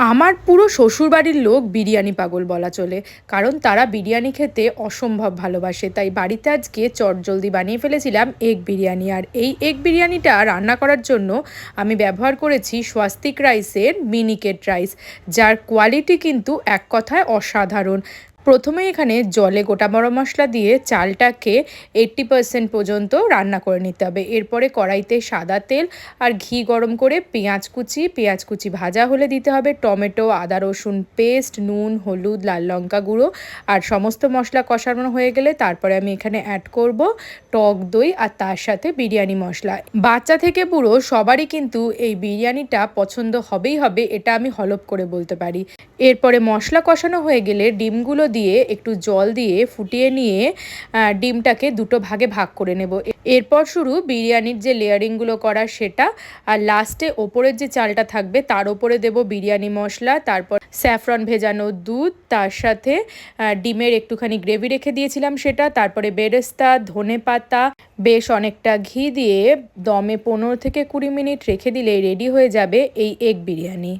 আমার পুরো শ্বশুরবাড়ির লোক বিরিয়ানি পাগল বলা চলে। কারণ তারা বিরিয়ানি খেতে অসম্ভব ভালোবাসে। তাই বাড়িতে আজকে চটজলদি বানিয়ে ফেলেছিলাম এগ বিরিয়ানি। আর এই এগ বিরিয়ানিটা রান্না করার জন্য আমি ব্যবহার করেছি স্বাস্তিক রাইসের মিনিকেট রাইস, যার কোয়ালিটি কিন্তু এক কথায় অসাধারণ। প্রথমে এখানে জলে গোটা গরম মশলা দিয়ে চালটাকে 80% পর্যন্ত রান্না করে নিতে হবে। এরপরে কড়াইতে সাদা তেল আর ঘি গরম করে পেঁয়াজ কুচি ভাজা হলে দিতে হবে টমেটো, আদা রসুন পেস্ট, নুন, হলুদ, লাল লঙ্কা গুঁড়ো আর সমস্ত মশলা কষানো হয়ে গেলে তারপরে আমি এখানে অ্যাড করব টক দই আর তার সাথে বিরিয়ানি মশলা। বাচ্চা থেকে বুড়ো সবারই কিন্তু এই বিরিয়ানিটা পছন্দ হবেই হবে, এটা আমি হলফ করে বলতে পারি। এরপরে মশলা কষানো হয়ে গেলে ডিমগুলো দিয়ে একটু জল দিয়ে ফুটিয়ে নিয়ে ডিমটাকে দুটো ভাগে ভাগ করে নেব। এরপর শুরু বিরিয়ানির যে লেয়ারিংগুলো করা সেটা, আর লাস্টে ওপরের যে চালটা থাকবে তার ওপরে দেব বিরিয়ানি মশলা, তারপর স্যাফরন ভেজানো দুধ, তার সাথে ডিমের একটুখানি গ্রেভি রেখে দিয়েছিলাম সেটা, তারপরে বেরেস্তা, ধনে পাতা, বেশ অনেকটা ঘি দিয়ে দমে 15 থেকে 20 মিনিট রেখে দিলে রেডি হয়ে যাবে এই এগ বিরিয়ানি।